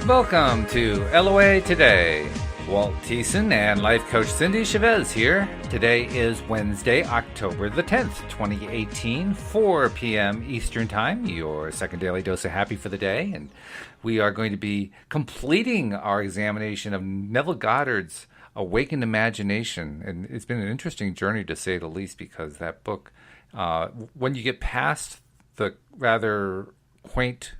Welcome to LOA Today. Walt Thiessen and life coach Cindie Chavez here. Today is Wednesday, October the 10th, 2018, 4 p.m. Eastern Time, your second daily dose of happy for the day. And we are going to be completing our examination of Neville Goddard's Awakened Imagination. And it's been an interesting journey, to say the least, because that book, when you get past the rather quaint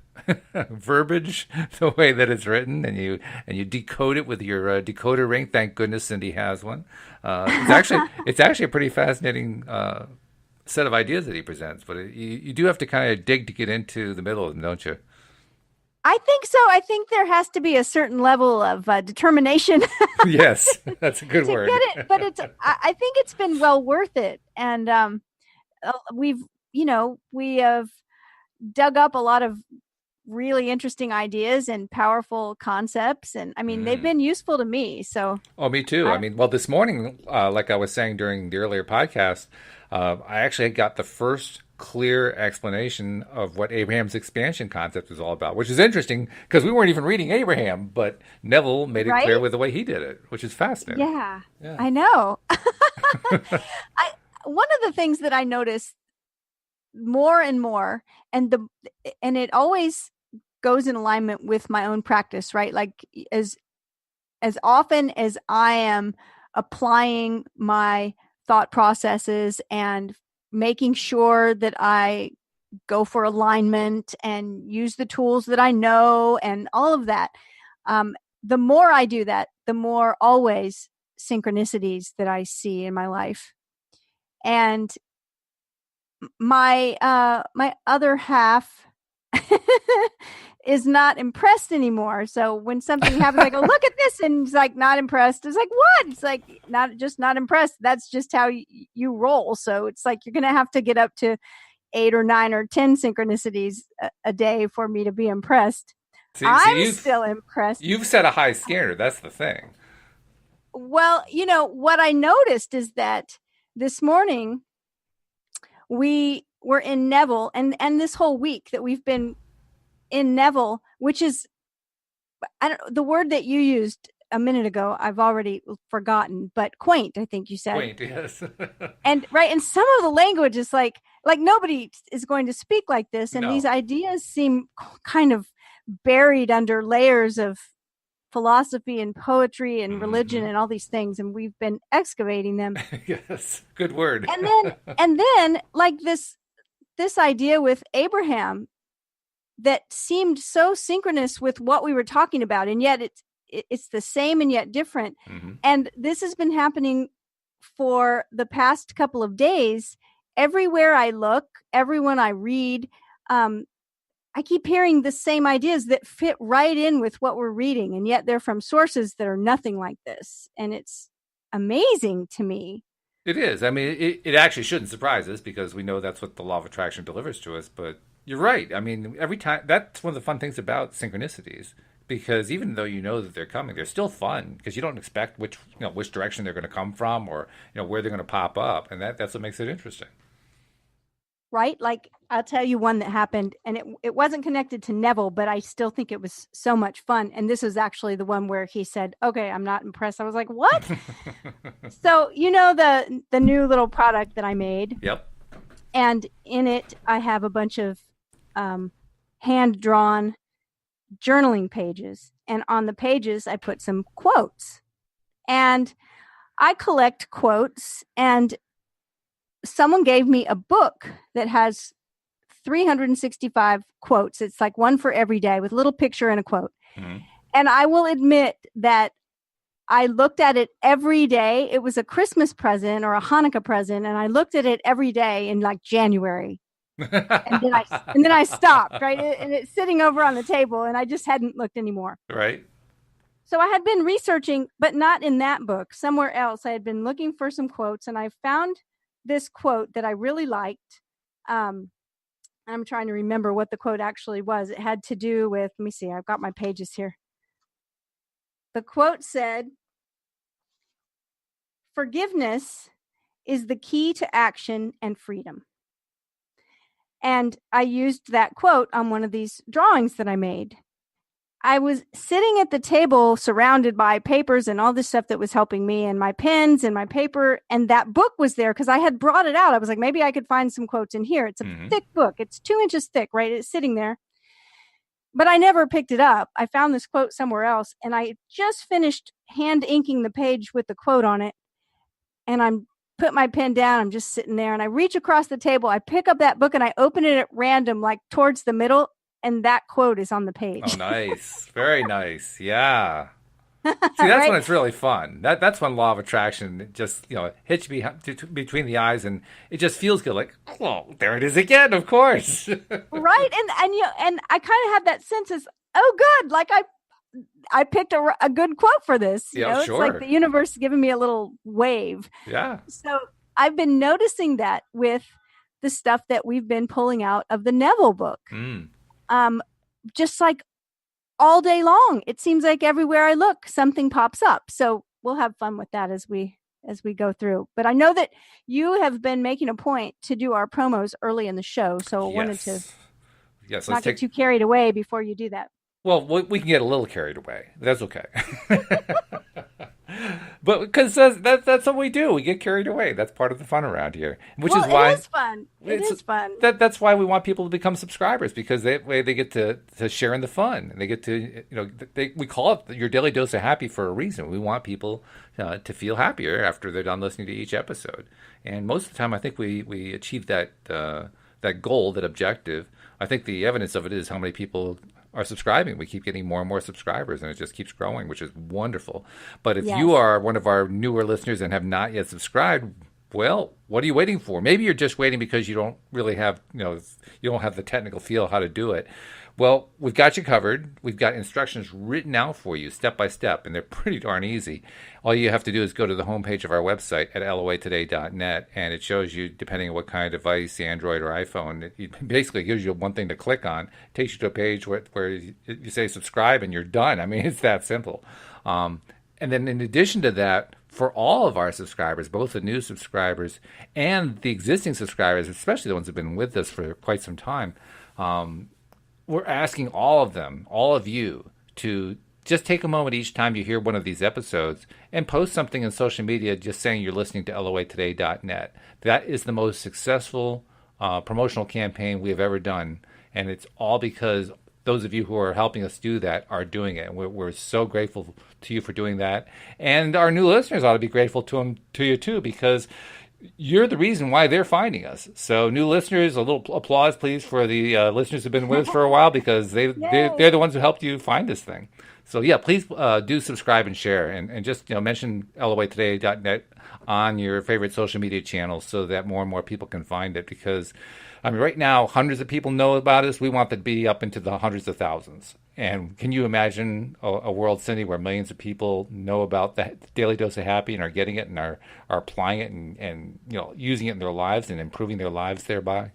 verbiage, the way that it's written, and you decode it with your decoder ring. Thank goodness Cindie has one. It's actually a pretty fascinating set of ideas that he presents, but you do have to kind of dig to get into the middle of them, don't you? I think so. I think there has to be a certain level of determination. Yes, that's a good to word. Get it, but I think it's been well worth it, and we have dug up a lot of really interesting ideas and powerful concepts, and I mean they've been useful to me. So me too. I mean, well, this morning, like I was saying during the earlier podcast, I actually got the first clear explanation of what Abraham's expansion concept is all about, which is interesting because we weren't even reading Abraham, but Neville made it clear with the way he did it, which is fascinating. Yeah. I know. One of the things that I notice more and more, and it always goes in alignment with my own practice, right? Like as often as I am applying my thought processes and making sure that I go for alignment and use the tools that I know and all of that, the more I do that, the more always synchronicities that I see in my life. And my other half is not impressed anymore. So when something happens, I go, look at this, and it's like, not impressed. It's like, what? It's like, not impressed. That's just how you roll. So it's like, you're going to have to get up to 8 or 9 or 10 synchronicities a day for me to be impressed. I'm still impressed. You've set a high standard. That's the thing. Well, what I noticed is that this morning we were in Neville, and this whole week that we've been in Neville, which is, the word that you used a minute ago, I've already forgotten, but quaint, I think you said. Quaint, yes. And some of the language is like nobody is going to speak like this, and these ideas seem kind of buried under layers of philosophy and poetry and religion and all these things, and we've been excavating them. Yes, good word. and then like this idea with Abraham that seemed so synchronous with what we were talking about, and yet it's the same and yet different. And this has been happening for the past couple of days. Everywhere I look, everyone I read, I keep hearing the same ideas that fit right in with what we're reading, and yet they're from sources that are nothing like this. And it's amazing to me. It is. I mean, it actually shouldn't surprise us because we know that's what the law of attraction delivers to us. But you're right. I mean, every time, that's one of the fun things about synchronicities, because even though you know that they're coming, they're still fun because you don't expect which direction they're going to come from, or where they're going to pop up, and that's what makes it interesting. Right? Like, I'll tell you one that happened, and it wasn't connected to Neville, but I still think it was so much fun. And this is actually the one where he said, okay, I'm not impressed. I was like, what? So, the new little product that I made. Yep. And in it, I have a bunch of hand-drawn journaling pages. And on the pages, I put some quotes. And I collect quotes, and someone gave me a book that has 365 quotes. It's like one for every day with a little picture and a quote. And I will admit that I looked at it every day. It was a Christmas present or a Hanukkah present, and I looked at it every day in like January. and then I stopped, right? And it's sitting over on the table, and I just hadn't looked anymore. Right. So I had been researching, but not in that book. Somewhere else, I had been looking for some quotes, and I found this quote that I really liked. I'm trying to remember what the quote actually was. It had to do with, let me see, I've got my pages here. The quote said, "Forgiveness is the key to action and freedom." And I used that quote on one of these drawings that I made. I was sitting at the table surrounded by papers and all this stuff that was helping me, and my pens and my paper, and that book was there because I had brought it out. I was like, maybe I could find some quotes in here. It's a thick book. It's 2 inches thick, right? It's sitting there. But I never picked it up. I found this quote somewhere else, and I just finished hand inking the page with the quote on it. And I'm put my pen down. I'm just sitting there, and I reach across the table. I pick up that book and I open it at random, like towards the middle, and that quote is on the page. Oh, nice. Very nice. Yeah. See, that's Right? when it's really fun. That's when law of attraction just, hits you between the eyes, and it just feels good. Like, oh, there it is again, of course. Right. And I kind of have that sense as, oh, good. Like I picked a good quote for this. Yeah, It's sure. like the universe giving me a little wave. Yeah. So I've been noticing that with the stuff that we've been pulling out of the Neville book. Just like all day long, it seems like everywhere I look, something pops up. So we'll have fun with that as we go through. But I know that you have been making a point to do our promos early in the show. So I wanted to not get too carried away before you do that. Well, we can get a little carried away. That's okay. But because that's what we do. We get carried away. That's part of the fun around here. Which is why it is fun. It is fun. That's why we want people to become subscribers, because that way they get to share in the fun. And they get to, we call it your daily dose of happy for a reason. We want people to feel happier after they're done listening to each episode. And most of the time, I think we achieve that goal, that objective. I think the evidence of it is how many people are subscribing. We keep getting more and more subscribers, and it just keeps growing, which is wonderful. But if you are one of our newer listeners and have not yet subscribed, well, what are you waiting for? Maybe you're just waiting because you don't really have, you don't have the technical feel how to do it. Well, we've got you covered. We've got instructions written out for you step by step, and they're pretty darn easy. All you have to do is go to the homepage of our website at loatoday.net, and it shows you, depending on what kind of device, Android or iPhone, it basically gives you one thing to click on. It takes you to a page where you say subscribe, and you're done. I mean, it's that simple. And then in addition to that, for all of our subscribers, both the new subscribers and the existing subscribers, especially the ones who have been with us for quite some time, we're asking all of them, all of you, to just take a moment each time you hear one of these episodes and post something in social media just saying you're listening to loatoday.net. That is the most successful promotional campaign we have ever done, and it's all because those of you who are helping us do that are doing it. And we're so grateful to you for doing that. And our new listeners ought to be grateful to you too, because you're the reason why they're finding us. So new listeners, a little applause, please, for the listeners who've been with us for a while, because they're the ones who helped you find this thing. So yeah, please do subscribe and share, and just mention loatoday.net on your favorite social media channels so that more and more people can find it. Because I mean, right now, hundreds of people know about us. We want that to be up into the hundreds of thousands. And can you imagine a world, Cindie, where millions of people know about the Daily Dose of Happy and are getting it and are applying it and using it in their lives and improving their lives thereby?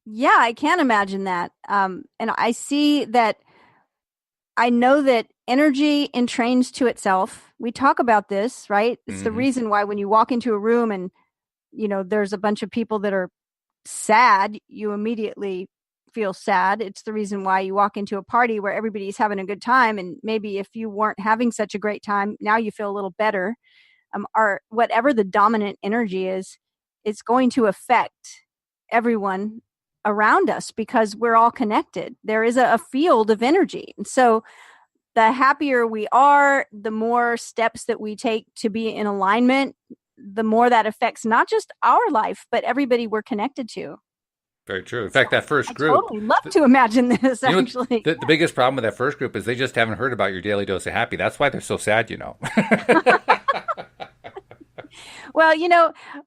Yeah, I can imagine that. And I see that. I know that energy entrains to itself. We talk about this, right? It's the reason why when you walk into a room and there's a bunch of people that are sad, you immediately feel sad. It's the reason why you walk into a party where everybody's having a good time, and maybe if you weren't having such a great time, now you feel a little better. Or whatever the dominant energy is, it's going to affect everyone around us because we're all connected. There is a field of energy. And so the happier we are, the more steps that we take to be in alignment, the more that affects not just our life, but everybody we're connected to. Very true. In fact, that first group, I totally love to imagine this, actually. The biggest problem with that first group is they just haven't heard about your Daily Dose of Happy. That's why they're so sad, Well,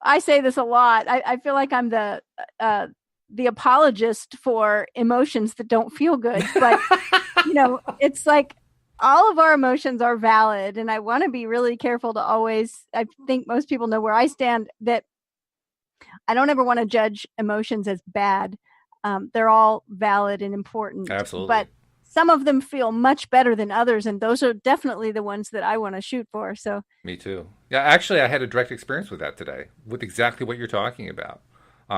I say this a lot. I feel like I'm the apologist for emotions that don't feel good. But, it's like all of our emotions are valid. And I want to be really careful to always, I think most people know where I stand, that I don't ever want to judge emotions as bad. They're all valid and important. Absolutely. But some of them feel much better than others. And those are definitely the ones that I want to shoot for. So me too. Yeah, actually, I had a direct experience with that today, with exactly what you're talking about.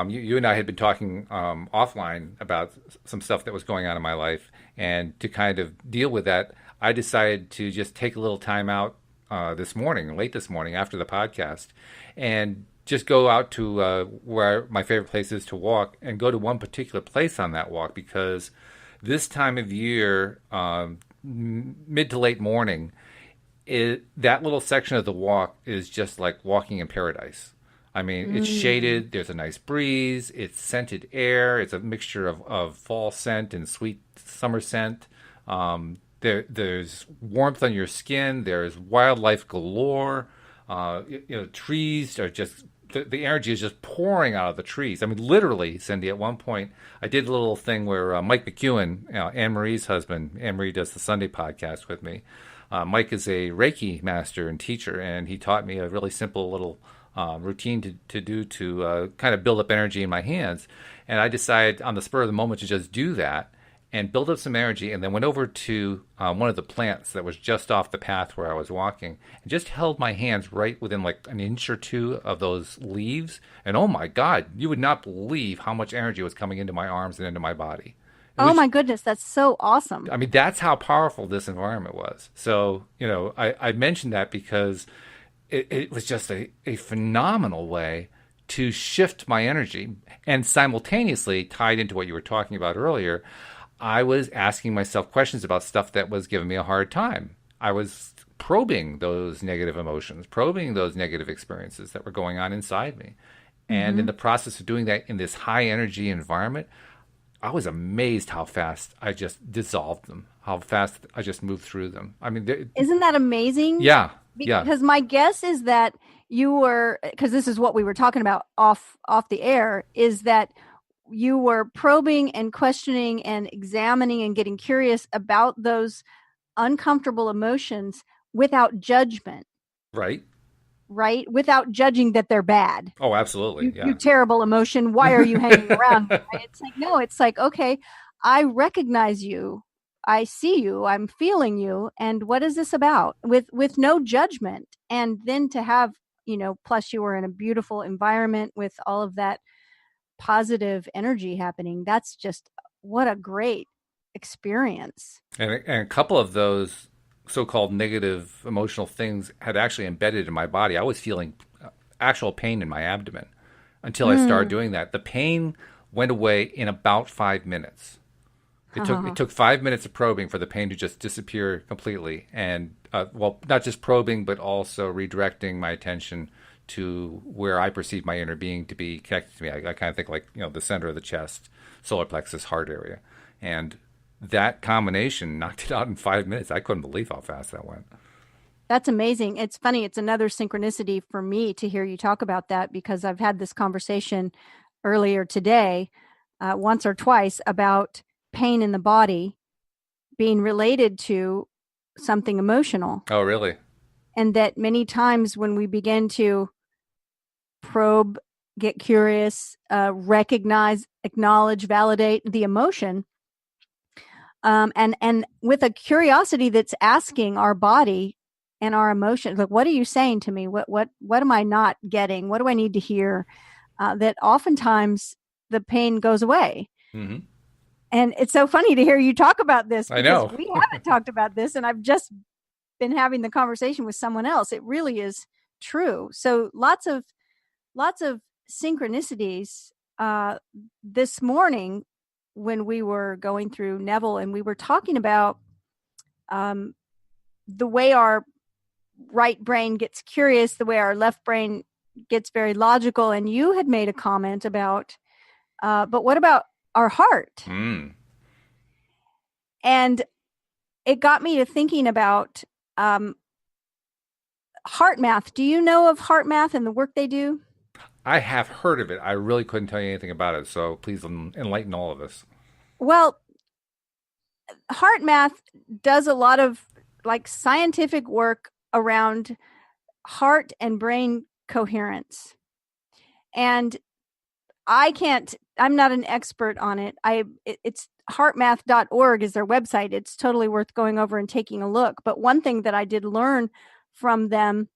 You and I had been talking offline about some stuff that was going on in my life, And to kind of deal with that, I decided to just take a little time out late this morning after the podcast, and just go out to where my favorite place is to walk, and go to one particular place on that walk, because this time of year, mid to late morning, that little section of the walk is just like walking in paradise. I mean, it's shaded, there's a nice breeze, it's scented air, it's a mixture of fall scent and sweet summer scent. There's warmth on your skin, there's wildlife galore. Trees are just, the energy is just pouring out of the trees. I mean, literally, Cindy, at one point, I did a little thing where Mike McEwen, Anne Marie's husband, Anne Marie does the Sunday podcast with me. Mike is a Reiki master and teacher, and he taught me a really simple little routine to do to kind of build up energy in my hands. And I decided on the spur of the moment to just do that and build up some energy, and then went over to one of the plants that was just off the path where I was walking, and just held my hands right within like an inch or two of those leaves. And oh my God, you would not believe how much energy was coming into my arms and into my body. Oh my goodness, that's so awesome. I mean, that's how powerful this environment was. So, I mentioned that because it was just a phenomenal way to shift my energy. And simultaneously, tied into what you were talking about earlier, I was asking myself questions about stuff that was giving me a hard time. I was probing those negative emotions, probing those negative experiences that were going on inside me. And in the process of doing that in this high energy environment, I was amazed how fast I just dissolved them, how fast I just moved through them. I mean, isn't that amazing? Yeah. Because my guess is that you were, because this is what we were talking about off the air, is that you were probing and questioning and examining and getting curious about those uncomfortable emotions without judgment. Right. Without judging that they're bad. Oh, absolutely. You terrible emotion. Why are you hanging around? Right? It's like, no, it's like, okay, I recognize you. I see you. I'm feeling you. And what is this about? With no judgment. And then to have, plus you were in a beautiful environment with all of that positive energy happening. That's just, what a great experience. And a couple of those so-called negative emotional things had actually embedded in my body. I was feeling actual pain in my abdomen until I started doing that. The pain went away in about 5 minutes. It took 5 minutes of probing for the pain to just disappear completely. And, not just probing, but also redirecting my attention to where I perceive my inner being to be connected to me. I kind of think like, the center of the chest, solar plexus, heart area. And that combination knocked it out in 5 minutes. I couldn't believe how fast that went. That's amazing. It's funny. It's another synchronicity for me to hear you talk about that, because I've had this conversation earlier today, once or twice, about pain in the body being related to something emotional. Oh, really? And that many times when we begin to probe, get curious, recognize, acknowledge, validate the emotion, and with a curiosity that's asking our body and our emotions, like, what are you saying to me? What am I not getting? What do I need to hear? That oftentimes the pain goes away. Mm-hmm. And it's so funny to hear you talk about this, because I know. We haven't talked about this, and I've just been having the conversation with someone else. It really is true. So lots of synchronicities. This morning, when we were going through Neville, and we were talking about the way our right brain gets curious, the way our left brain gets very logical. And you had made a comment about, but what about our heart? And it got me to thinking about Heart Math. Do you know of Heart Math and the work they do? I have heard of it. I really couldn't tell you anything about it. So please enlighten all of us. Well, Heart Math does a lot of like scientific work around heart and brain coherence. And I'm not an expert on it. It's heartmath.org is their website. It's totally worth going over and taking a look. But one thing that I did learn from them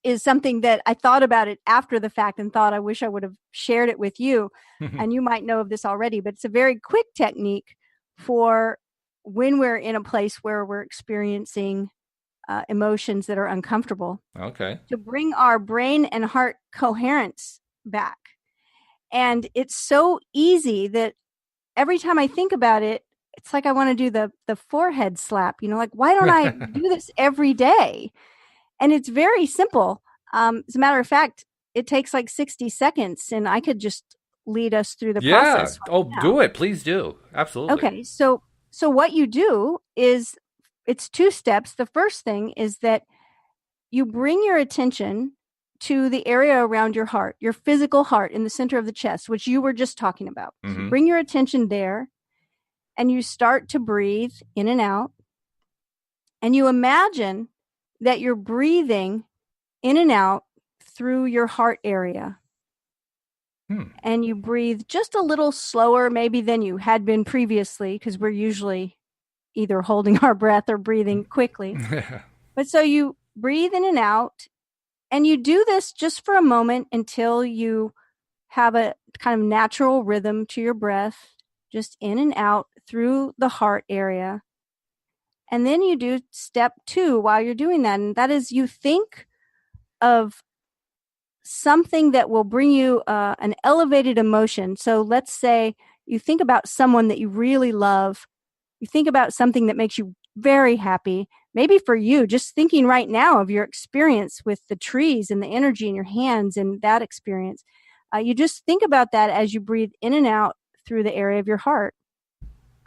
is something that I thought about it after the fact and thought I wish I would have shared it with you. And you might know of this already, but it's a very quick technique for when we're in a place where we're experiencing emotions that are uncomfortable, Okay. to bring our brain and heart coherence back. And it's so easy that every time I think about it, it's like I want to do the forehead slap, like, why don't I do this every day? And it's very simple. As a matter of fact, it takes like 60 seconds, and I could just lead us through the Yeah. process right Oh, now. do it. Please do. Absolutely. Okay, so what you do is, it's 2 steps. The first thing is that you bring your attention to the area around your heart, your physical heart in the center of the chest, which you were just talking about. So you Mm-hmm. bring your attention there, and you start to breathe in and out. And you imagine that you're breathing in and out through your heart area. And you breathe just a little slower, maybe than you had been previously, because we're usually either holding our breath or breathing quickly. But so you breathe in and out, and you do this just for a moment until you have a kind of natural rhythm to your breath, just in and out through the heart area. And then you do step 2 while you're doing that. And that is, you think of something that will bring you an elevated emotion. So let's say you think about someone that you really love. You think about something that makes you very happy. Maybe for you, just thinking right now of your experience with the trees and the energy in your hands and that experience. You just think about that as you breathe in and out through the area of your heart.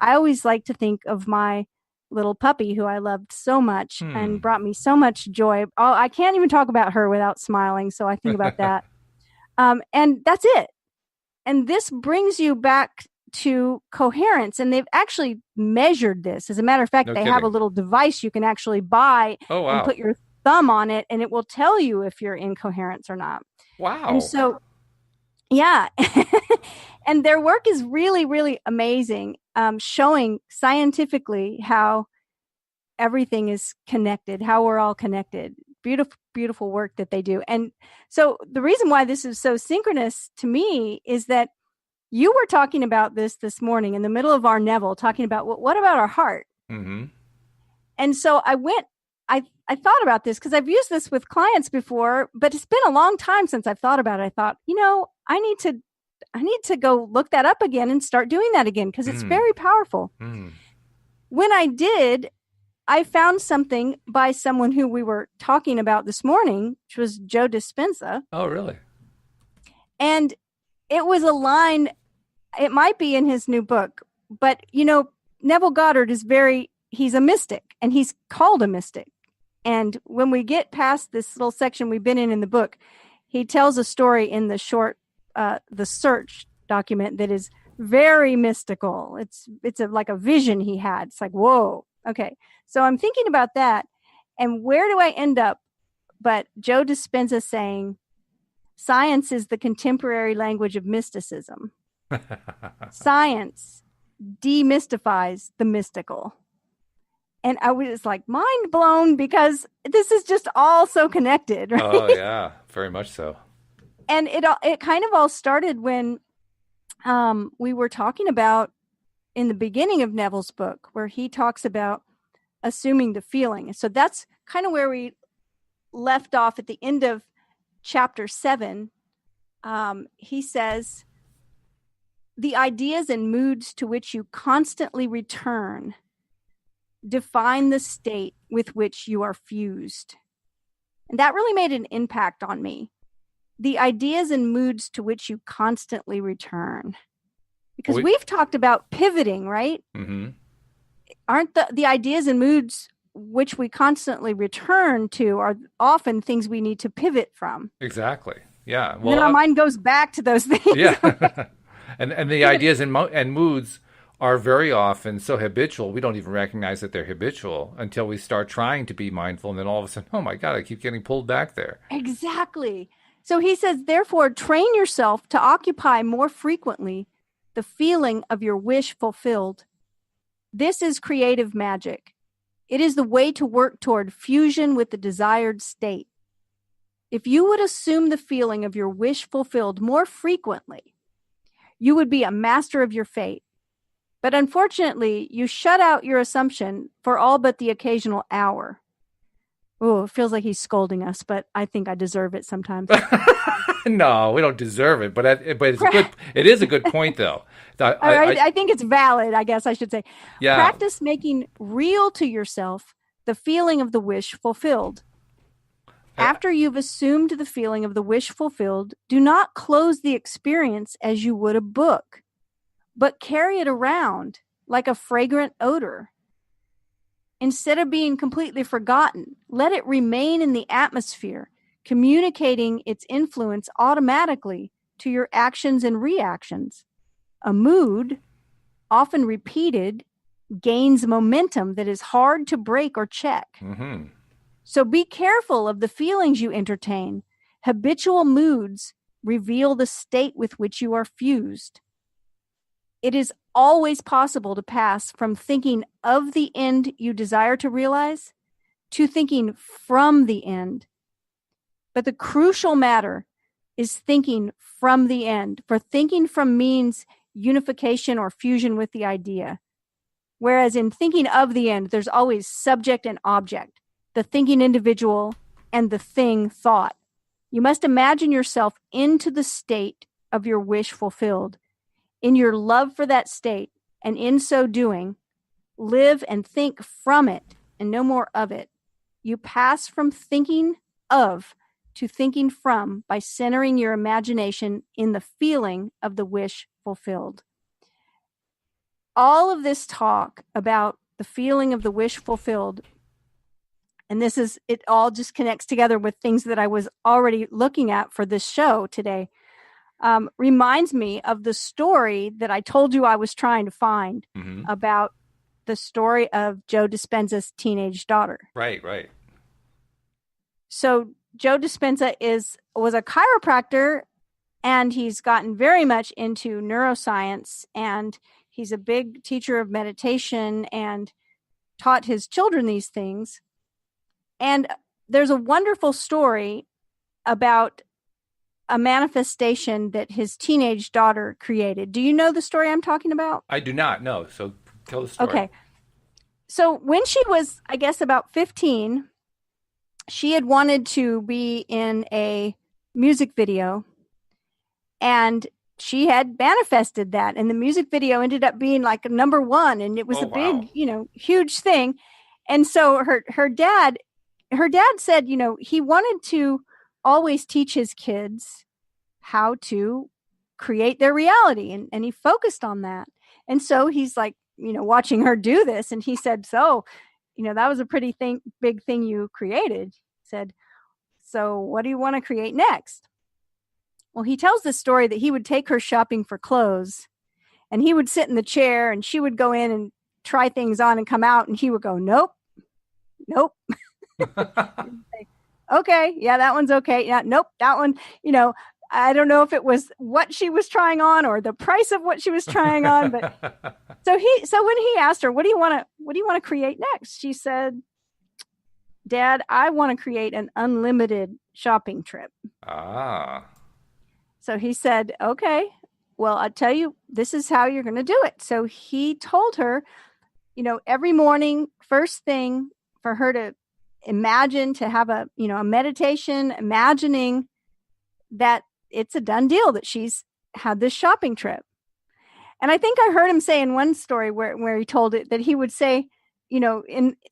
I always like to think of my little puppy who I loved so much and brought me so much joy. Oh, I can't even talk about her without smiling. So I think about that. And that's it. And this brings you back to coherence. And they've actually measured this. As a matter of fact, No they have a kidding. little device you can actually buy Oh, and wow. put your thumb on it, and it will tell you if you're in coherence or not. And Wow. so, yeah. And their work is really, really amazing, showing scientifically how everything is connected, how we're all connected. Beautiful, beautiful work that they do. And so the reason why this is so synchronous to me is that you were talking about this morning in the middle of our Neville, talking about, well, what about our heart? Mm-hmm. And so I thought about this because I've used this with clients before, but it's been a long time since I've thought about it. I thought, I need to go look that up again and start doing that again, because it's very powerful. When I did, I found something by someone who we were talking about this morning, which was Joe Dispenza. Oh, really? And it was a line, it might be in his new book, but Neville Goddard he's a mystic, and he's called a mystic. And when we get past this little section we've been in the book, he tells a story in the short, the search document that is very mystical. It's like a vision he had. It's like, whoa. Okay. So I'm thinking about that. And where do I end up? But Joe Dispenza saying, science is the contemporary language of mysticism. Science demystifies the mystical. And I was like mind blown, because this is just all so connected, right? Oh, yeah. Very much so. And it kind of all started when we were talking about in the beginning of Neville's book, where he talks about assuming the feeling. So that's kind of where we left off at the end of chapter 7. He says, the ideas and moods to which you constantly return define the state with which you are fused. And that really made an impact on me. The ideas and moods to which you constantly return. Because we've talked about pivoting, right? Mm-hmm. Aren't the ideas and moods which we constantly return to are often things we need to pivot from? Exactly. Yeah. Well, then our mind goes back to those things. Yeah. and the ideas and moods are very often so habitual, we don't even recognize that they're habitual until we start trying to be mindful. And then all of a sudden, oh my God, I keep getting pulled back there. Exactly. So he says, therefore, train yourself to occupy more frequently the feeling of your wish fulfilled. This is creative magic. It is the way to work toward fusion with the desired state. If you would assume the feeling of your wish fulfilled more frequently, you would be a master of your fate. But unfortunately, you shut out your assumption for all but the occasional hour. Oh, it feels like he's scolding us, but I think I deserve it sometimes. No, we don't deserve it, but it's a good. It is a good point, though. I think it's valid, I guess I should say. Yeah. Practice making real to yourself the feeling of the wish fulfilled. After you've assumed the feeling of the wish fulfilled, do not close the experience as you would a book, but carry it around like a fragrant odor. Instead of being completely forgotten, let it remain in the atmosphere, communicating its influence automatically to your actions and reactions. A mood, often repeated, gains momentum that is hard to break or check. Mm-hmm. So be careful of the feelings you entertain. Habitual moods reveal the state with which you are fused. It is always possible to pass from thinking of the end you desire to realize to thinking from the end. But the crucial matter is thinking from the end, for thinking from means unification or fusion with the idea. Whereas in thinking of the end, there's always subject and object, the thinking individual and the thing thought. You must imagine yourself into the state of your wish fulfilled. In your love for that state, and in so doing, live and think from it and no more of it. You pass from thinking of to thinking from by centering your imagination in the feeling of the wish fulfilled. All of this talk about the feeling of the wish fulfilled, and it all just connects together with things that I was already looking at for this show today, reminds me of the story that I told you I was trying to find about the story of Joe Dispenza's teenage daughter. Right. So Joe Dispenza was a chiropractor, and he's gotten very much into neuroscience, and he's a big teacher of meditation and taught his children these things. And there's a wonderful story about a manifestation that his teenage daughter created. Do you know the story I'm talking about? I do not know. So tell the story. Okay. So when she was, I guess, about 15, she had wanted to be in a music video, and she had manifested that. And the music video ended up being like a number one, and it was big, huge thing. And so her dad said, he wanted to always teach his kids how to create their reality. And he focused on that. And so he's like, watching her do this. And he said, so, that was a pretty big thing you created. He said, so what do you want to create next? Well, he tells this story that he would take her shopping for clothes, and he would sit in the chair, and she would go in and try things on and come out, and he would go, nope. Okay, yeah, that one's okay. Yeah, nope, that one, I don't know if it was what she was trying on or the price of what she was trying on, but so when he asked her, what do you want to create next? She said, Dad, I want to create an unlimited shopping trip. So he said, okay, well, I'll tell you, this is how you're going to do it. So he told her, every morning, first thing, for her to imagine, to have a meditation, imagining that it's a done deal, that she's had this shopping trip. And I think I heard him say in one story where he told it that he would say,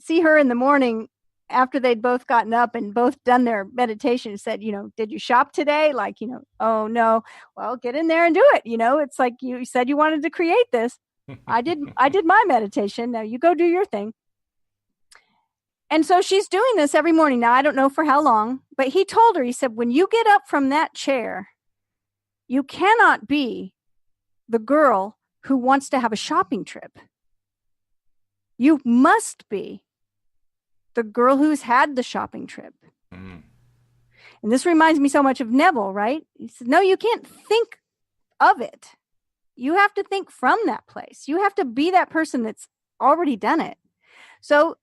see her in the morning after they'd both gotten up and both done their meditation, said, did you shop today? Like, oh no, well, get in there and do it. It's like you said you wanted to create this. I did my meditation. Now you go do your thing. And so she's doing this every morning. Now, I don't know for how long, but he told her, he said, when you get up from that chair, you cannot be the girl who wants to have a shopping trip. You must be the girl who's had the shopping trip. Mm. And this reminds me so much of Neville, right? He said, no, you can't think of it. You have to think from that place. You have to be that person that's already done it. So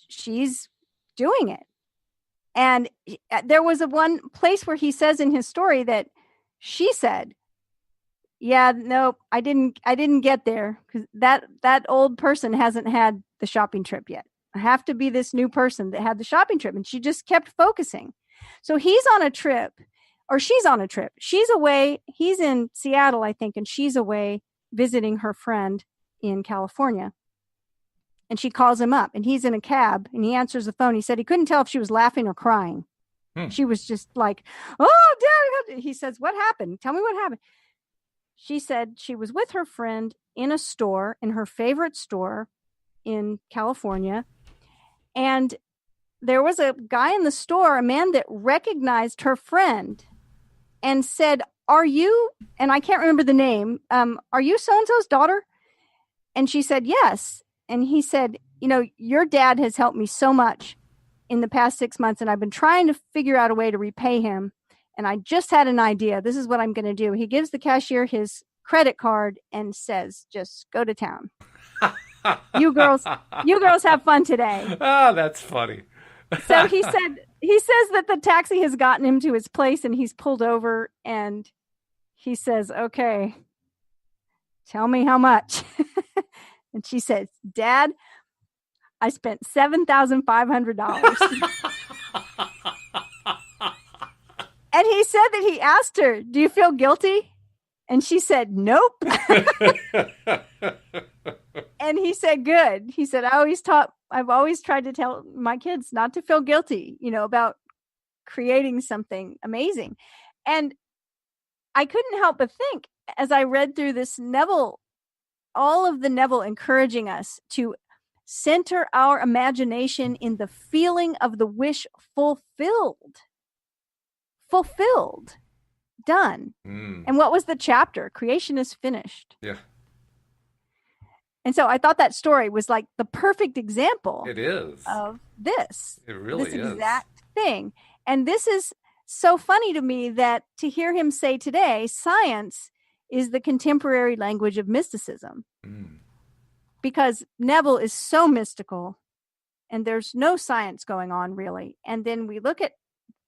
she's doing it. And there was one place where he says in his story that she said, Yeah, nope, I didn't get there because that old person hasn't had the shopping trip yet. I have to be this new person that had the shopping trip. And she just kept focusing. So he's on a trip, or she's on a trip. She's away. He's in Seattle, I think, and she's away visiting her friend in California. And she calls him up, and he's in a cab, and he answers the phone. He said he couldn't tell if she was laughing or crying. She was just like, "Oh, Dad." He says, "What happened? Tell me what happened." She said she was with her friend in a store, in her favorite store in California. And there was a guy in the store, a man that recognized her friend and said, "Are you," and I can't remember the name, "are you so-and-so's daughter?" And she said, "Yes." And he said, "Your dad has helped me so much in the past 6 months, and I've been trying to figure out a way to repay him. And I just had an idea. This is what I'm going to do." He gives the cashier his credit card and says, "Just go to town. You girls have fun today." Oh, that's funny. So he says that the taxi has gotten him to his place, and he's pulled over, and he says, "Okay, tell me how much." And she says, "Dad, I spent $7,500. And he said that he asked her, "Do you feel guilty?" And she said, "Nope." And he said, "Good." He said, I've always tried to tell my kids not to feel guilty, about creating something amazing." And I couldn't help but think, as I read through this, all of the Neville encouraging us to center our imagination in the feeling of the wish fulfilled, done. And what was the chapter? Creation is finished. Yeah. And so I thought that story was like the perfect example. It is. Of this. It really this is. Exact thing. And this is so funny to me that to hear him say today, science is the contemporary language of mysticism. Because Neville is so mystical and there's no science going on really. And then we look at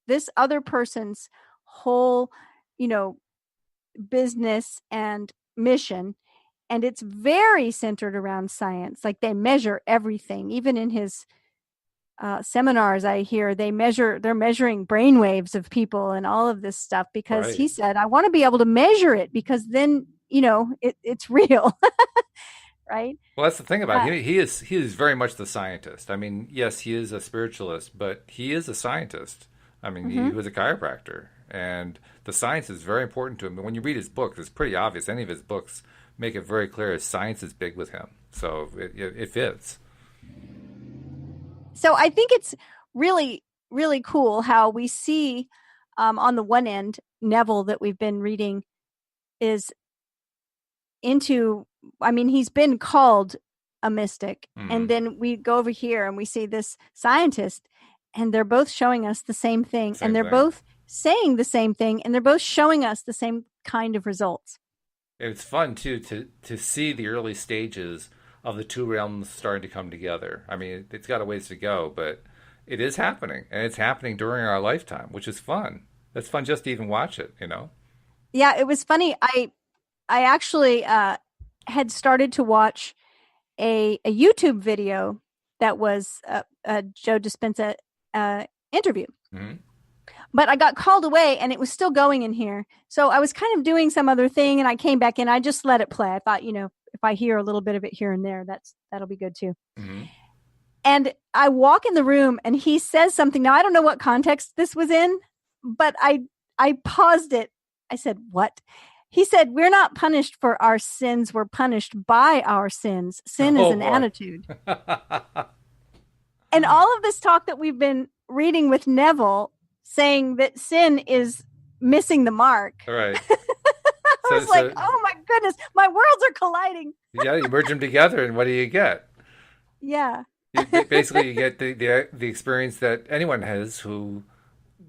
this other person's whole, business and mission, and it's very centered around science. Like they measure everything. Even in his seminars, I hear they're measuring brain waves of people and all of this stuff because He said, "I want to be able to measure it because then, it's real." Right? Well, that's the thing about him. He is very much the scientist. I mean, yes, he is a spiritualist, but he is a scientist. I mean, he was a chiropractor, and the science is very important to him. And when you read his books, it's pretty obvious. Any of his books make it very clear science is big with him. So it fits. So I think it's really, really cool how we see on the one end, Neville that we've been reading is he's been called a mystic. And then we go over here and we see this scientist, and they're both showing us the same thing. And they're both saying the same thing, and they're both showing us the same kind of results. It's fun, too, to see the early stages of the two realms starting to come together. I mean, it's got a ways to go, but it is happening. And it's happening during our lifetime, which is fun. It's fun just to even watch it, Yeah, it was funny. I actually had started to watch a YouTube video that was a Joe Dispenza interview. But I got called away and it was still going in here. So I was kind of doing some other thing and I came back in. I just let it play. I thought, if I hear a little bit of it here and there, that'll be good too. And I walk in the room and he says something. Now, I don't know what context this was in, but I paused it. I said, "What?" He said, "We're not punished for our sins. We're punished by our sins. Sin is an attitude." And all of this talk that we've been reading with Neville saying that sin is missing the mark. Right. I was like, oh my goodness, my worlds are colliding. Yeah, you merge them together and what do you get? Yeah. Basically, you get the experience that anyone has who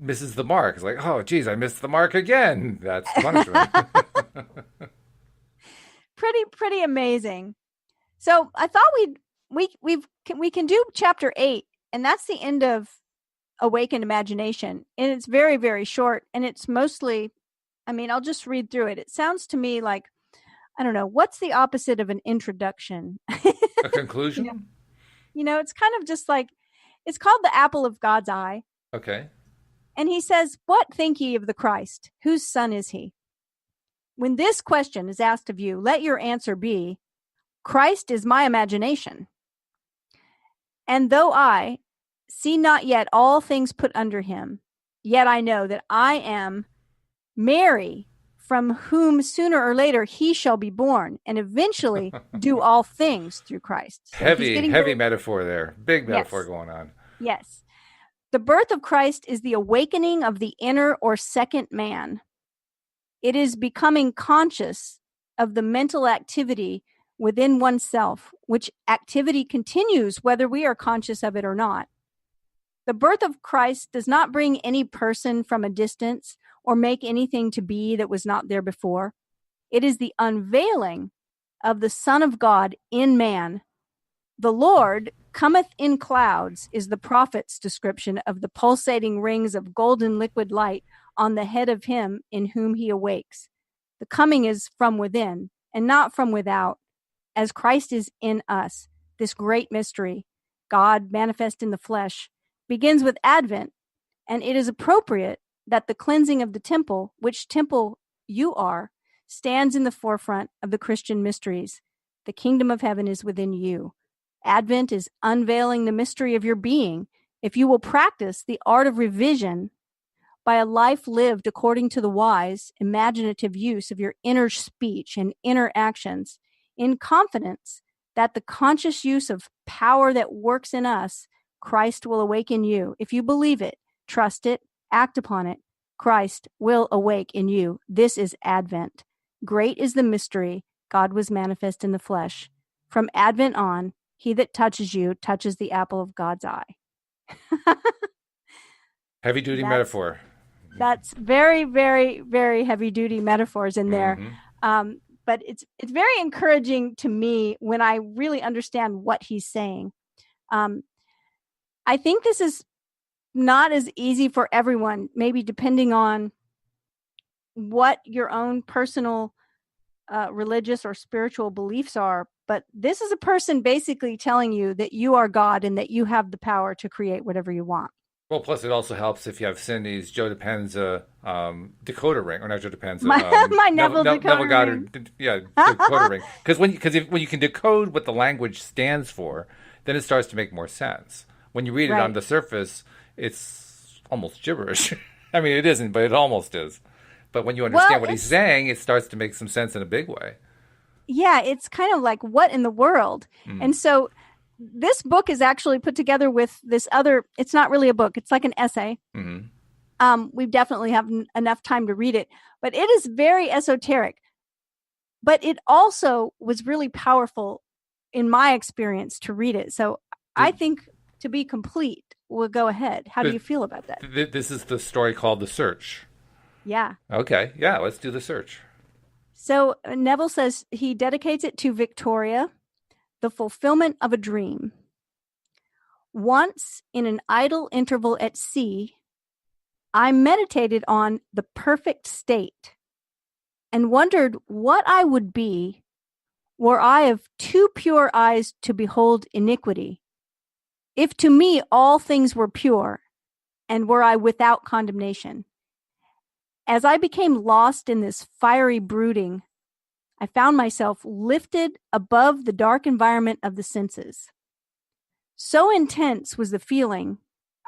misses the mark. It's like, oh, geez, I missed the mark again. That's punishment. Pretty amazing. So I thought we can do chapter 8, and that's the end of Awakened Imagination. And it's very, very short, and it's mostly, I'll just read through it. It sounds to me like I don't know, what's the opposite of an introduction? A conclusion? It's kind of just like, it's called the apple of God's eye. Okay. And he says, what think ye of the Christ? Whose son is he? When this question is asked of you, let your answer be, Christ is my imagination. And though I see not yet all things put under him, yet I know that I am Mary, from whom sooner or later he shall be born, and eventually do all things through Christ. So heavy metaphor there. Big metaphor going on. Yes. The birth of Christ is the awakening of the inner or second man. It is becoming conscious of the mental activity within oneself, which activity continues whether we are conscious of it or not. The birth of Christ does not bring any person from a distance or make anything to be that was not there before. It is the unveiling of the Son of God in man. The Lord cometh in clouds is the prophet's description of the pulsating rings of golden liquid light on the head of him in whom he awakes. The coming is from within and not from without, as Christ is in us. This great mystery, God manifest in the flesh, begins with Advent, and it is appropriate that the cleansing of the temple, which temple you are, stands in the forefront of the Christian mysteries. The kingdom of heaven is within you. Advent is unveiling the mystery of your being. If you will practice the art of revision by a life lived according to the wise, imaginative use of your inner speech and inner actions, in confidence that the conscious use of power that works in us, Christ will awaken you. If you believe it, trust it, act upon it, Christ will awake in you. This is Advent. Great is the mystery. God was manifest in the flesh. From Advent on, he that touches you touches the apple of God's eye. Heavy duty metaphor. That's very, very, very heavy duty metaphors in there. But it's very encouraging to me when I really understand what he's saying. I think this is not as easy for everyone, maybe depending on what your own personal religious or spiritual beliefs are. But this is a person basically telling you that you are God and that you have the power to create whatever you want. Well, plus it also helps if you have Cindie's Joe Dispenza decoder ring, or not Joe Dispenza, my Neville decoder Goddard, ring. Decoder ring. Because when you can decode what the language stands for, then it starts to make more sense. When you read it on the surface, it's almost gibberish. I mean, it isn't, but it almost is. But when you understand what he's saying, it starts to make some sense in a big way. Yeah, it's kind of like, what in the world? And so this book is actually put together with this other, it's not really a book, it's like an essay. We definitely have enough time to read it, but it is very esoteric. But it also was really powerful in my experience to read it. So I think to be complete, we'll go ahead. How do you feel about that? This is the story called The Search. Yeah. Okay. Yeah, let's do The Search. So Neville says he dedicates it to Victoria, the fulfillment of a dream. Once in an idle interval at sea, I meditated on the perfect state and wondered what I would be were I of too pure eyes to behold iniquity. If to me all things were pure, and were I without condemnation. As I became lost in this fiery brooding, I found myself lifted above the dark environment of the senses. So intense was the feeling,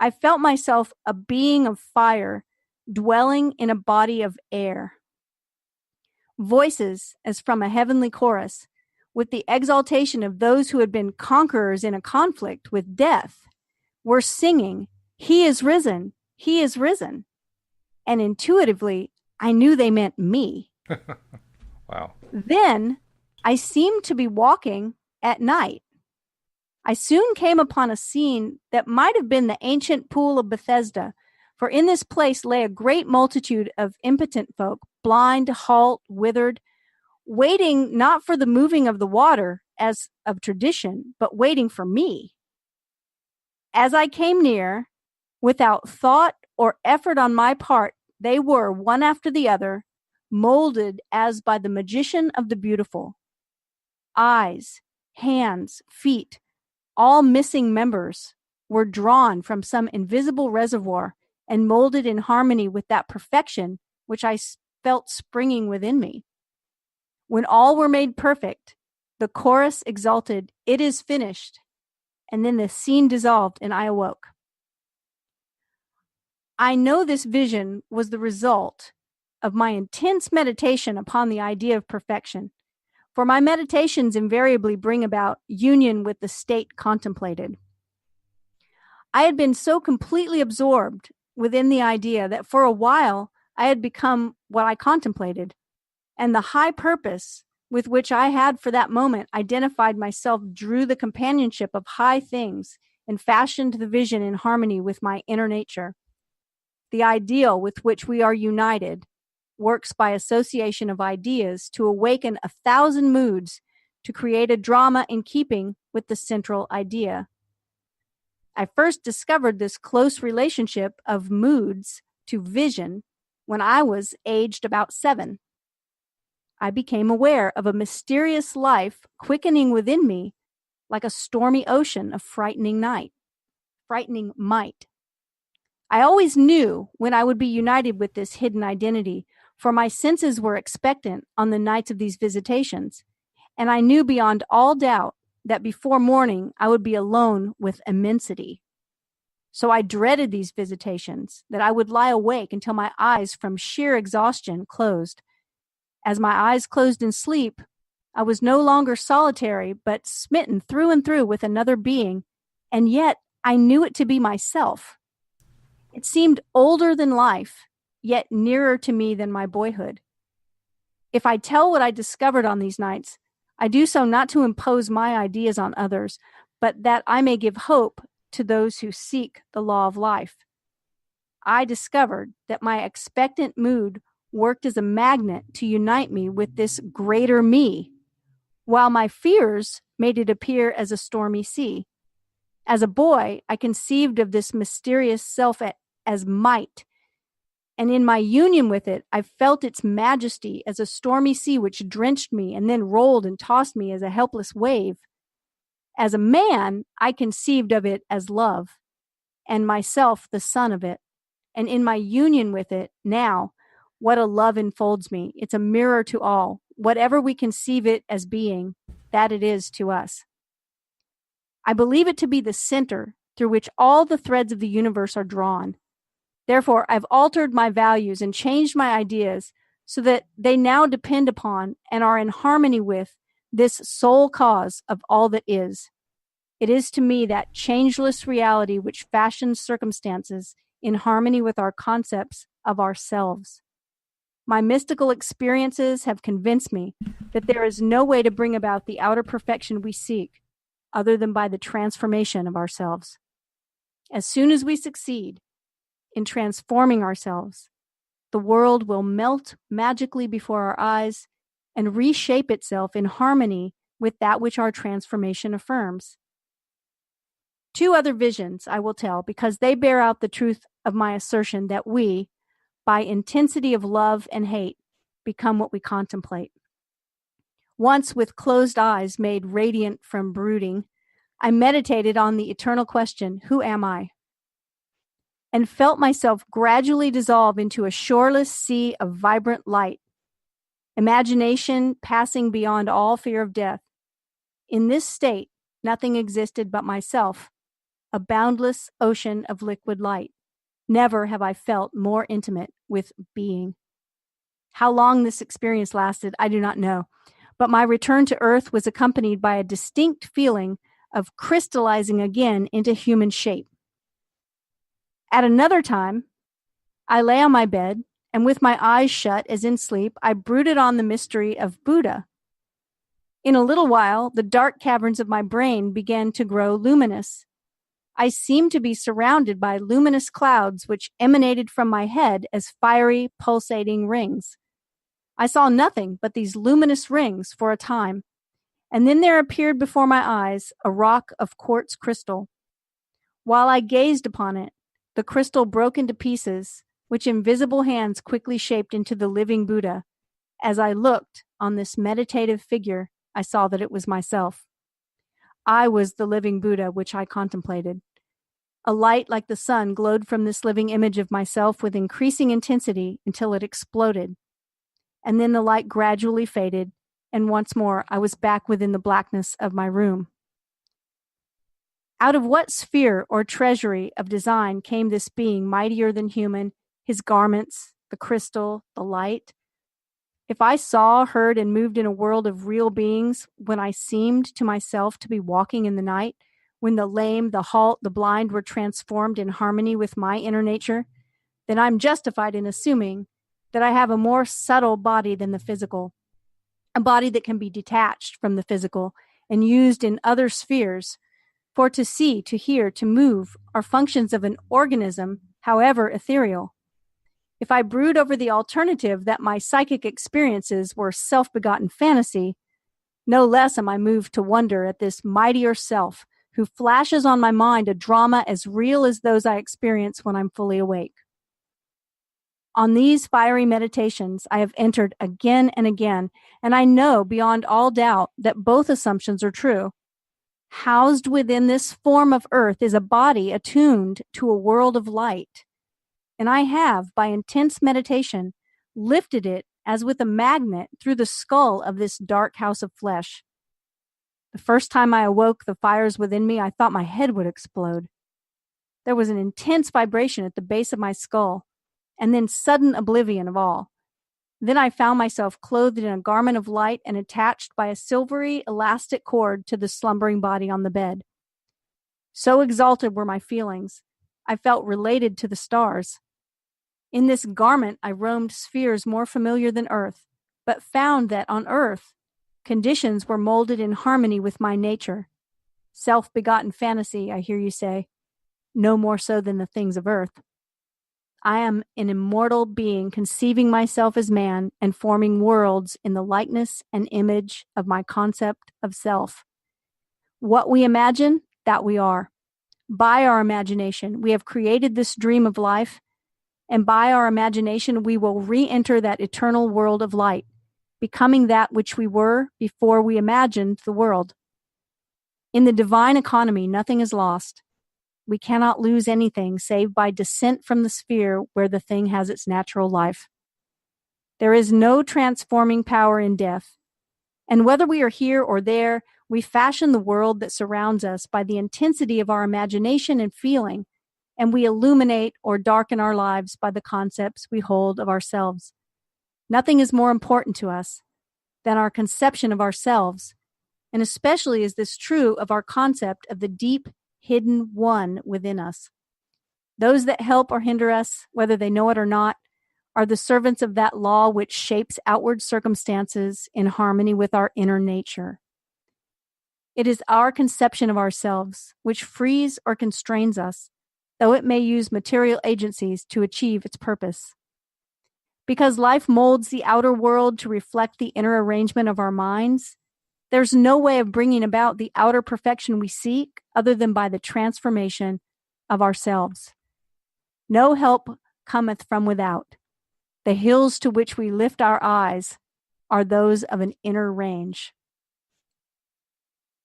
I felt myself a being of fire dwelling in a body of air. Voices, as from a heavenly chorus, with the exaltation of those who had been conquerors in a conflict with death, were singing, "He is risen, he is risen." And intuitively, I knew they meant me. Wow. Then I seemed to be walking at night. I soon came upon a scene that might have been the ancient pool of Bethesda, for in this place lay a great multitude of impotent folk, blind, halt, withered, waiting not for the moving of the water, as of tradition, but waiting for me. As I came near, without thought or effort on my part, they were, one after the other, molded as by the magician of the beautiful. Eyes, hands, feet, all missing members, were drawn from some invisible reservoir and molded in harmony with that perfection which I felt springing within me. When all were made perfect, the chorus exulted, "It is finished," and then the scene dissolved and I awoke. I know this vision was the result of my intense meditation upon the idea of perfection, for my meditations invariably bring about union with the state contemplated. I had been so completely absorbed within the idea that for a while I had become what I contemplated, and the high purpose with which I had for that moment identified myself drew the companionship of high things and fashioned the vision in harmony with my inner nature. The ideal with which we are united works by association of ideas to awaken 1,000 moods to create a drama in keeping with the central idea. I first discovered this close relationship of moods to vision when I was aged about 7. I became aware of a mysterious life quickening within me like a stormy ocean of frightening might. I always knew when I would be united with this hidden identity, for my senses were expectant on the nights of these visitations, and I knew beyond all doubt that before morning I would be alone with immensity. So I dreaded these visitations, that I would lie awake until my eyes from sheer exhaustion closed. As my eyes closed in sleep, I was no longer solitary, but smitten through and through with another being, and yet I knew it to be myself. It seemed older than life, yet nearer to me than my boyhood. If I tell what I discovered on these nights, I do so not to impose my ideas on others, but that I may give hope to those who seek the law of life. I discovered that my expectant mood worked as a magnet to unite me with this greater me, while my fears made it appear as a stormy sea. As a boy, I conceived of this mysterious self as might, and in my union with it, I felt its majesty as a stormy sea which drenched me and then rolled and tossed me as a helpless wave. As a man, I conceived of it as love, and myself the son of it. And in my union with it now, what a love enfolds me. It's a mirror to all. Whatever we conceive it as being, that it is to us. I believe it to be the center through which all the threads of the universe are drawn. Therefore, I've altered my values and changed my ideas so that they now depend upon and are in harmony with this sole cause of all that is. It is to me that changeless reality which fashions circumstances in harmony with our concepts of ourselves. My mystical experiences have convinced me that there is no way to bring about the outer perfection we seek other than by the transformation of ourselves. As soon as we succeed in transforming ourselves, the world will melt magically before our eyes and reshape itself in harmony with that which our transformation affirms. 2 other visions I will tell because they bear out the truth of my assertion that we, by intensity of love and hate, become what we contemplate. Once, with closed eyes made radiant from brooding, I meditated on the eternal question, who am I? And felt myself gradually dissolve into a shoreless sea of vibrant light, imagination passing beyond all fear of death. In this state, nothing existed but myself, a boundless ocean of liquid light. Never have I felt more intimate with being. How long this experience lasted, I do not know, but my return to Earth was accompanied by a distinct feeling of crystallizing again into human shape. At another time, I lay on my bed, and with my eyes shut as in sleep, I brooded on the mystery of Buddha. In a little while, the dark caverns of my brain began to grow luminous. I seemed to be surrounded by luminous clouds which emanated from my head as fiery, pulsating rings. I saw nothing but these luminous rings for a time, and then there appeared before my eyes a rock of quartz crystal. While I gazed upon it, the crystal broke into pieces, which invisible hands quickly shaped into the living Buddha, As I looked on this meditative figure, I saw that it was myself. I was the living Buddha which I contemplated. A light like the sun glowed from this living image of myself with increasing intensity until it exploded. And then the light gradually faded, and once more I was back within the blackness of my room. Out of what sphere or treasury of design came this being mightier than human, his garments, the crystal, the light? If I saw, heard, and moved in a world of real beings, when I seemed to myself to be walking in the night, when the lame, the halt, the blind were transformed in harmony with my inner nature, then I'm justified in assuming that I have a more subtle body than the physical, a body that can be detached from the physical and used in other spheres. For to see, to hear, to move are functions of an organism, however ethereal. If I brood over the alternative that my psychic experiences were self-begotten fantasy, no less am I moved to wonder at this mightier self who flashes on my mind a drama as real as those I experience when I'm fully awake. On these fiery meditations, I have entered again and again, and I know beyond all doubt that both assumptions are true. Housed within this form of earth is a body attuned to a world of light. And I have, by intense meditation, lifted it as with a magnet through the skull of this dark house of flesh. The first time I awoke the fires within me, I thought my head would explode. There was an intense vibration at the base of my skull, and then sudden oblivion of all. Then I found myself clothed in a garment of light and attached by a silvery, elastic cord to the slumbering body on the bed. So exalted were my feelings, I felt related to the stars. In this garment, I roamed spheres more familiar than Earth, but found that on Earth, conditions were molded in harmony with my nature. Self-begotten fantasy, I hear you say, no more so than the things of Earth. I am an immortal being conceiving myself as man and forming worlds in the likeness and image of my concept of self. What we imagine, that we are. By our imagination, we have created this dream of life, and by our imagination, we will re-enter that eternal world of light, becoming that which we were before we imagined the world. In the divine economy, nothing is lost. We cannot lose anything save by descent from the sphere where the thing has its natural life. There is no transforming power in death. And whether we are here or there, we fashion the world that surrounds us by the intensity of our imagination and feeling, and we illuminate or darken our lives by the concepts we hold of ourselves. Nothing is more important to us than our conception of ourselves, and especially is this true of our concept of the deep, hidden one within us. Those that help or hinder us, whether they know it or not, are the servants of that law which shapes outward circumstances in harmony with our inner nature. It is our conception of ourselves which frees or constrains us, though it may use material agencies to achieve its purpose. Because life molds the outer world to reflect the inner arrangement of our minds, there's no way of bringing about the outer perfection we seek other than by the transformation of ourselves. No help cometh from without. The hills to which we lift our eyes are those of an inner range.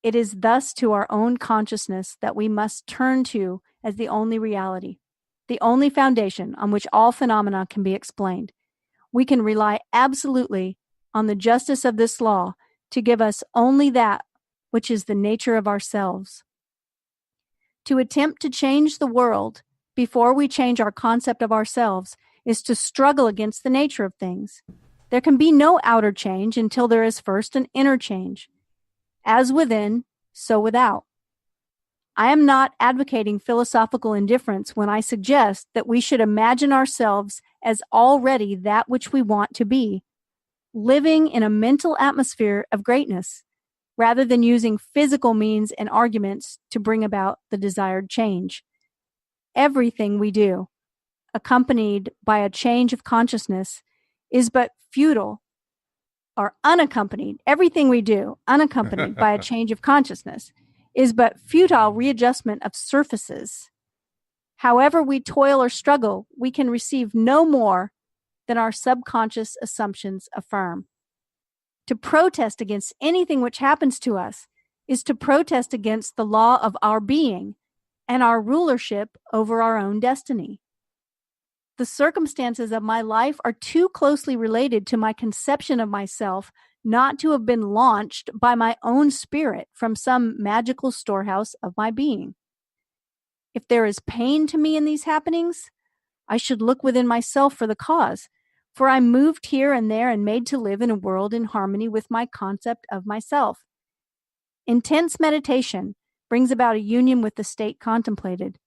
It is thus to our own consciousness that we must turn to as the only reality, the only foundation on which all phenomena can be explained. We can rely absolutely on the justice of this law to give us only that which is the nature of ourselves. To attempt to change the world before we change our concept of ourselves is to struggle against the nature of things. There can be no outer change until there is first an inner change. As within, so without. I am not advocating philosophical indifference when I suggest that we should imagine ourselves as already that which we want to be, living in a mental atmosphere of greatness, rather than using physical means and arguments to bring about the desired change. Everything we do, accompanied by a change of consciousness, is but futile, or unaccompanied. Everything we do, unaccompanied by a change of consciousness, is but futile readjustment of surfaces. However we toil or struggle, we can receive no more than our subconscious assumptions affirm. To protest against anything which happens to us is to protest against the law of our being and our rulership over our own destiny. The circumstances of my life are too closely related to my conception of myself not to have been launched by my own spirit from some magical storehouse of my being. If there is pain to me in these happenings, I should look within myself for the cause, for I'm moved here and there and made to live in a world in harmony with my concept of myself. Intense meditation brings about a union with the state contemplated.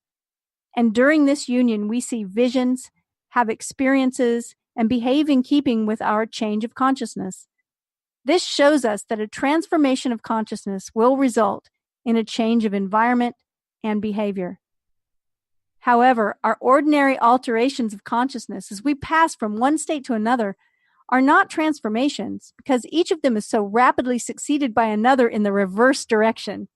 And during this union, we see visions, have experiences, and behave in keeping with our change of consciousness. This shows us that a transformation of consciousness will result in a change of environment and behavior. However, our ordinary alterations of consciousness as we pass from one state to another are not transformations because each of them is so rapidly succeeded by another in the reverse direction.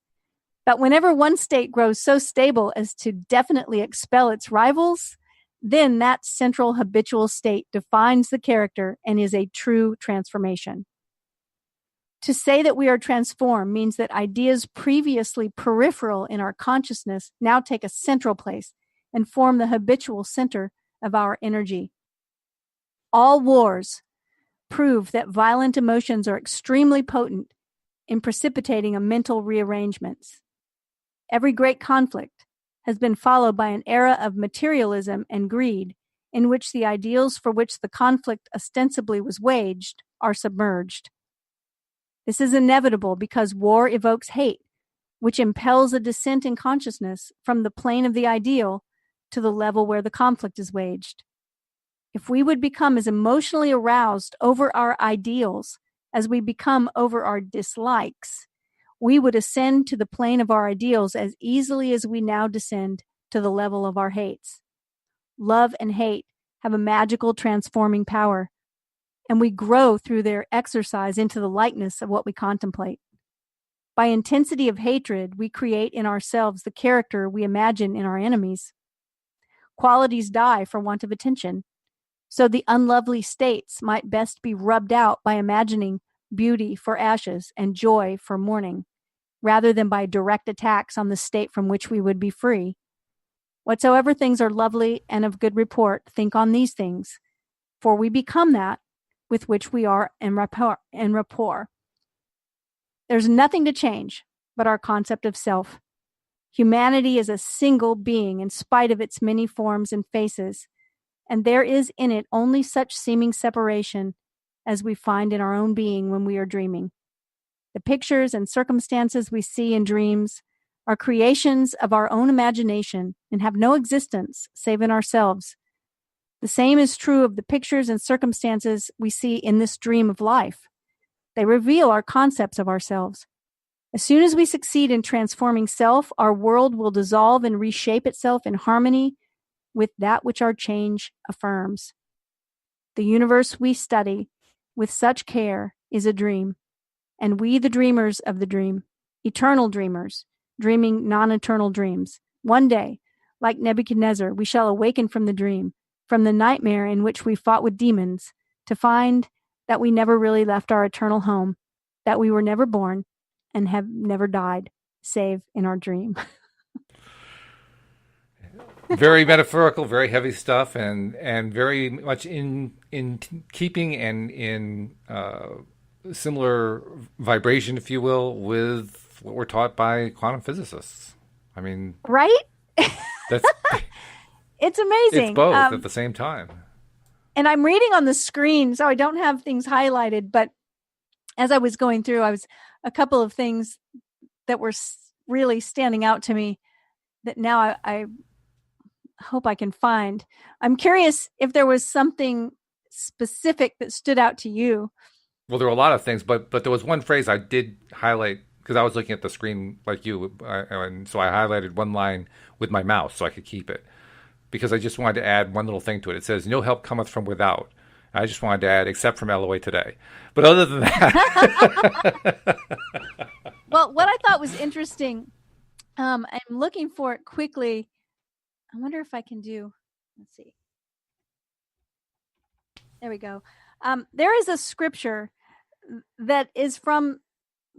But whenever one state grows so stable as to definitely expel its rivals, then that central habitual state defines the character and is a true transformation. To say that we are transformed means that ideas previously peripheral in our consciousness now take a central place and form the habitual center of our energy. All wars prove that violent emotions are extremely potent in precipitating a mental rearrangements. Every great conflict has been followed by an era of materialism and greed in which the ideals for which the conflict ostensibly was waged are submerged. This is inevitable because war evokes hate, which impels a descent in consciousness from the plane of the ideal to the level where the conflict is waged. If we would become as emotionally aroused over our ideals as we become over our dislikes, we would ascend to the plane of our ideals as easily as we now descend to the level of our hates. Love and hate have a magical transforming power, and we grow through their exercise into the likeness of what we contemplate. By intensity of hatred, we create in ourselves the character we imagine in our enemies. Qualities die for want of attention, so the unlovely states might best be rubbed out by imagining beauty for ashes and joy for mourning, rather than by direct attacks on the state from which we would be free. Whatsoever things are lovely and of good report, think on these things, for we become that with which we are in rapport. There's nothing to change but our concept of self. Humanity is a single being in spite of its many forms and faces, and there is in it only such seeming separation as we find in our own being when we are dreaming. The pictures and circumstances we see in dreams are creations of our own imagination and have no existence save in ourselves. The same is true of the pictures and circumstances we see in this dream of life. They reveal our concepts of ourselves. As soon as we succeed in transforming self, our world will dissolve and reshape itself in harmony with that which our change affirms. The universe we study with such care is a dream, and we the dreamers of the dream, eternal dreamers, dreaming non-eternal dreams. One day, like Nebuchadnezzar, we shall awaken from the dream, from the nightmare in which we fought with demons, to find that we never really left our eternal home, that we were never born, and have never died, save in our dream. Very metaphorical, very heavy stuff, and very much in keeping and in similar vibration, if you will, with what we're taught by quantum physicists. I mean, right? That's it's amazing. It's both at the same time. And I'm reading on the screen, so I don't have things highlighted, but as I was going through, a couple of things that were really standing out to me that now I hope I can find. I'm curious if there was something specific that stood out to you. Well, there were a lot of things, but there was one phrase I did highlight because I was looking at the screen like you, and so I highlighted one line with my mouse so I could keep it because I just wanted to add one little thing to it. It says, "No help cometh from without." I just wanted to add, except from LOA today. But other than that. Well, what I thought was interesting, I'm looking for it quickly. I wonder if I can do, let's see. There we go. There is a scripture that is from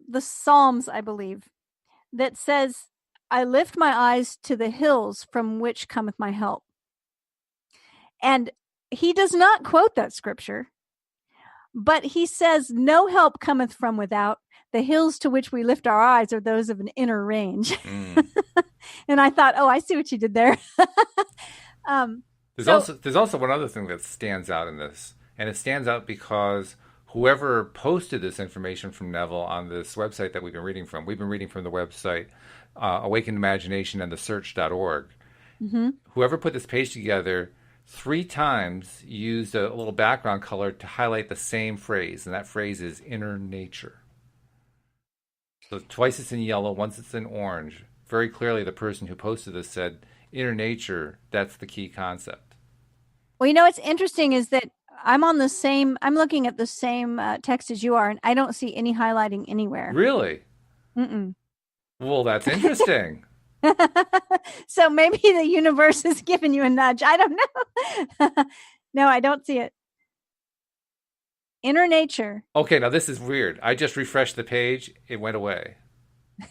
the Psalms, I believe, that says, I lift my eyes to the hills from which cometh my help. And he does not quote that scripture, but he says, no help cometh from without. The hills to which we lift our eyes are those of an inner range. Mm. And I thought, oh, I see what you did there. There's also one other thing that stands out in this, and it stands out because whoever posted this information from Neville on this website that we've been reading from the website Awakened Imagination and the Search.org. Mm-hmm. Whoever put this page together 3 times used a little background color to highlight the same phrase, and that phrase is inner nature. So twice it's in yellow, once it's in orange. Very clearly, the person who posted this said, inner nature, that's the key concept. Well, what's interesting is that I'm looking at the same text as you are, and I don't see any highlighting anywhere. Really? Mm-mm. Well, that's interesting. So maybe the universe is giving you a nudge. I don't know. No, I don't see it. Inner nature. Okay, now this is weird. I just refreshed the page. It went away.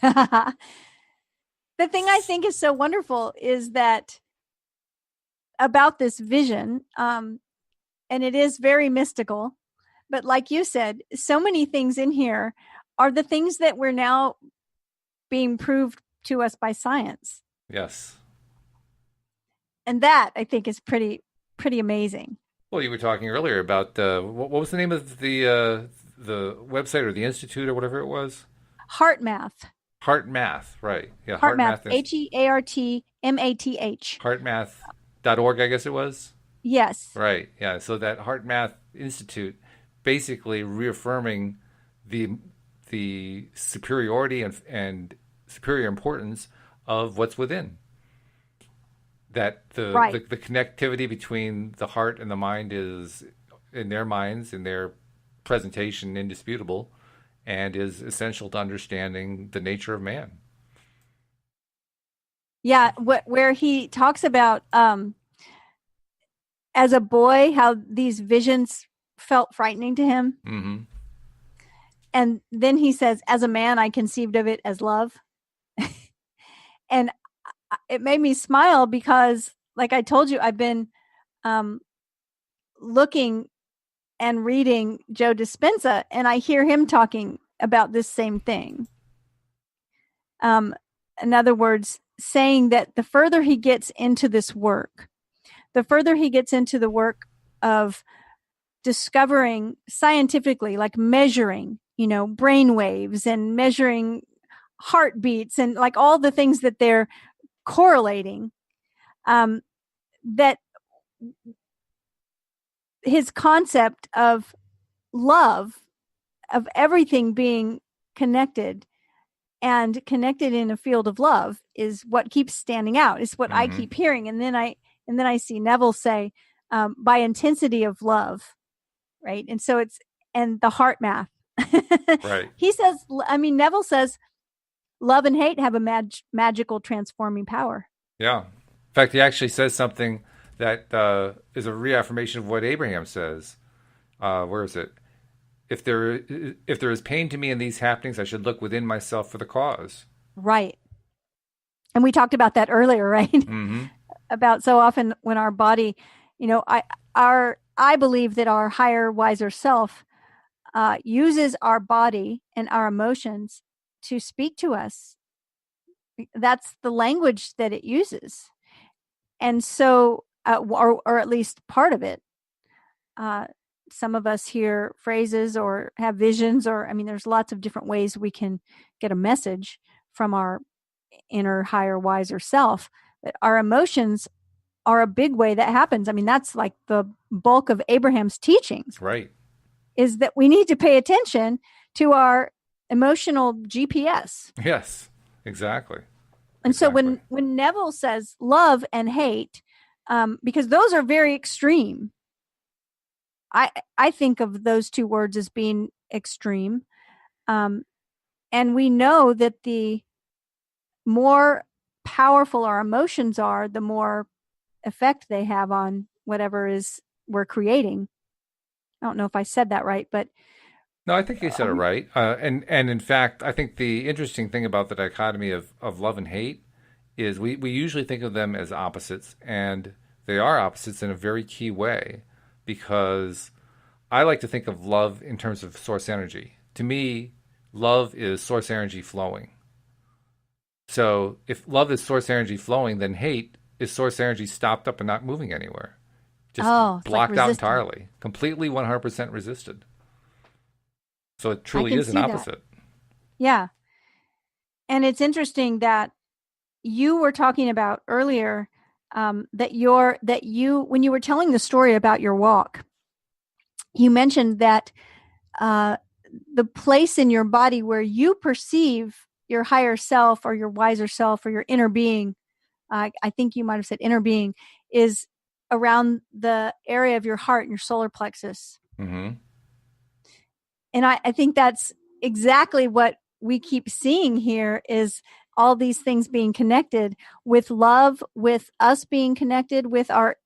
The thing I think is so wonderful is that about this vision, and it is very mystical, but like you said, so many things in here are the things that we're now being proved to us by science. Yes. And that, I think, is pretty amazing. Well, you were talking earlier about what was the name of the website or the institute or whatever it was? Heart Math. Heart Math, right? Yeah, Heart Math. HeartMath. Heartmath.org, I guess it was. Yes. Right. Yeah. So that Heart Math Institute, basically reaffirming the superiority and superior importance of what's within. That the connectivity between the heart and the mind is, in their minds, in their presentation, indisputable, and is essential to understanding the nature of man. Yeah, where he talks about as a boy how these visions felt frightening to him. Mm-hmm. And then he says, as a man, I conceived of it as love. And it made me smile because, like I told you, I've been looking and reading Joe Dispenza, and I hear him talking about this same thing. In other words, saying that the further he gets into this work, the further he gets into the work of discovering scientifically, like measuring, brain waves and measuring heartbeats and like all the things that they're correlating, that his concept of love, of everything being connected and connected in a field of love, is what keeps standing out. It's what I keep hearing. And then I see Neville say, by intensity of love. Right. And so and the heart math. Right. He says, Neville says, love and hate have a magical transforming power. Yeah. In fact, he actually says something that is a reaffirmation of what Abraham says. Where is it? If there is pain to me in these happenings, I should look within myself for the cause. Right. And we talked about that earlier, right? Mm-hmm. About so often when our body, I believe that our higher, wiser self uses our body and our emotions to speak to us. That's the language that it uses. And so, or at least part of it, some of us hear phrases or have visions, or, there's lots of different ways we can get a message from our inner, higher, wiser self. But our emotions are a big way that happens. That's like the bulk of Abraham's teachings. Right. Is that we need to pay attention to our emotional GPS. Yes, exactly. And so when Neville says love and hate, because those are very extreme, I think of those two words as being extreme. And we know that the more powerful our emotions are, the more effect they have on whatever is we're creating. I don't know if I said that right, but No, I think you said it right. And in fact, I think the interesting thing about the dichotomy of love and hate is we usually think of them as opposites, and they are opposites in a very key way because I like to think of love in terms of source energy. To me, love is source energy flowing. So if love is source energy flowing, then hate is source energy stopped up and not moving anywhere, just it's like blocked out resistant. entirely, completely 100% resisted. So it I truly can is an see that. opposite. Yeah. And it's interesting that you were talking about earlier that you when you were telling the story about your walk, you mentioned that uh, the place in your body where you perceive your higher self or your wiser self or your inner being, I think you might have said inner being, is around the area of your heart and your solar plexus. Hmm. And I think that's exactly what we keep seeing here is all these things being connected with love, with us being connected with our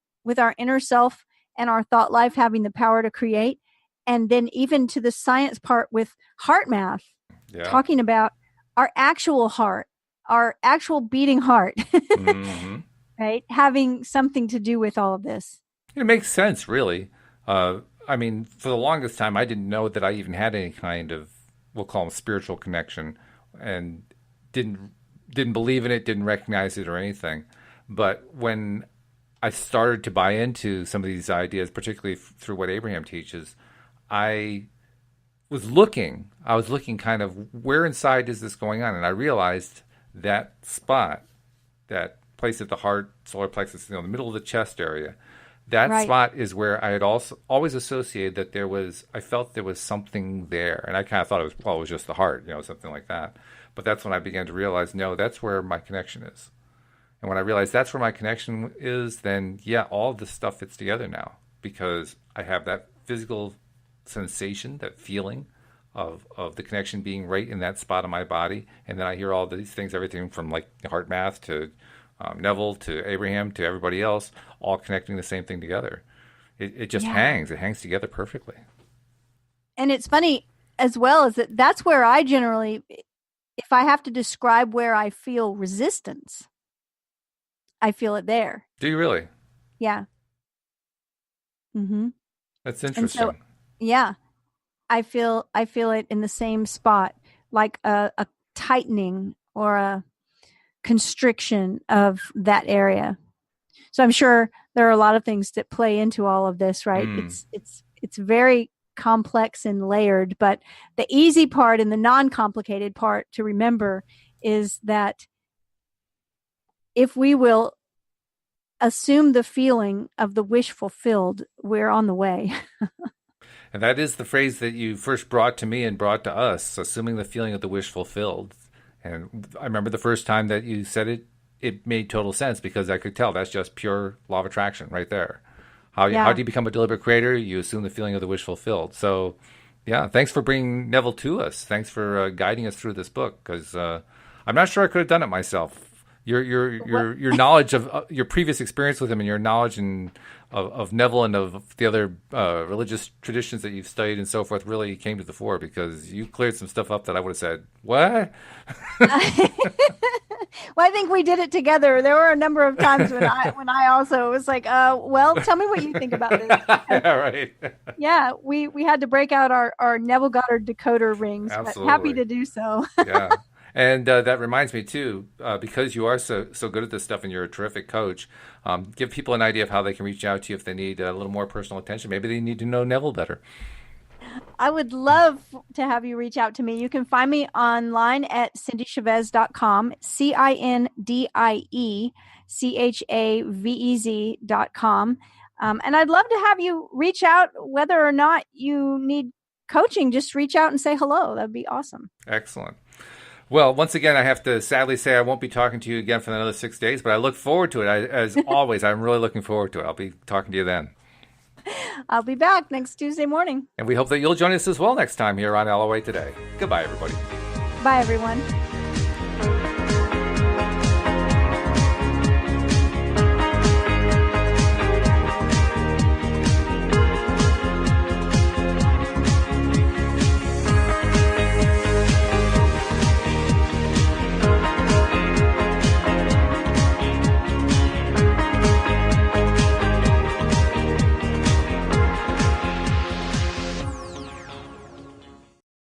inner self and our thought life having the power to create. And then even to the science part with heart math, Yeah. talking about our actual heart, our actual beating heart, Hmm. right? Having something to do with all of this. It makes sense, really. I mean, for the longest time, I didn't know that I even had any kind of, we'll call them spiritual connection, and didn't didn't believe in it, didn't recognize it or anything. But when I started to buy into some of these ideas, particularly through what Abraham teaches, I I was looking kind of where inside is this going on, and I realized that spot, that place at the heart, solar plexus, the middle of the chest area, that Right. spot is where I had also always associated that I felt there was something there, and I kind of thought it was just the heart, something like that. But that's when I began to realize, no, that's where my connection is. And when I realized that's where my connection is, then yeah, all this stuff fits together now because I have that physical sensation, that feeling of the connection being right in that spot of my body. And then I hear all these things, everything from like heart math to Neville to Abraham to everybody else, all connecting the same thing together. It just Yeah. hangs. It hangs together perfectly. And it's funny as well as that's where I generally, if I have to describe where I feel resistance, I feel it there. Do you really? Yeah. Mm-hmm. That's And so, interesting. yeah, I feel it in the same spot, like a tightening or a constriction of that area. So I'm sure there are a lot of things that play into all of this, right? Mm. It's very complex and layered, but the easy part and the non-complicated part to remember is that if we will assume the feeling of the wish fulfilled, we're on the way. And that is the phrase that you first brought to me and brought to us, assuming the feeling of the wish fulfilled. And I remember the first time that you said it, it made total sense because I could tell that's just pure law of attraction right there. How Yeah. do you become a deliberate creator? You assume the feeling of the wish fulfilled. So, yeah, thanks for bringing Neville to us. Thanks for guiding us through this book because I'm not sure I could have done it myself. What Your knowledge of your previous experience with him and your knowledge of Neville and of the other religious traditions that you've studied and so forth really came to the fore because you cleared some stuff up that I would have said, "What?" Well, I think we did it together. There were a number of times when I also was like, well, tell me what you think about this because Right. yeah, we had to break out our Neville Goddard decoder rings, but happy Absolutely. to do so. Yeah. And that reminds me too, because you are so good at this stuff and you're a terrific coach. Give people an idea of how they can reach out to you if they need a little more personal attention. Maybe they need to know Neville better. I would love to have you reach out to me. You can find me online at cindiechavez.com, CindieChavez.com. And I'd love to have you reach out whether or not you need coaching. Just reach out and say hello. That'd be awesome. Excellent. Well, once again, I have to sadly say I won't be talking to you again for another 6 days, but I look forward to it. As always, I'm really looking forward to it. I'll be talking to you then. I'll be back next Tuesday morning. And we hope that you'll join us as well next time here on LOA Today. Goodbye, everybody. Bye, everyone.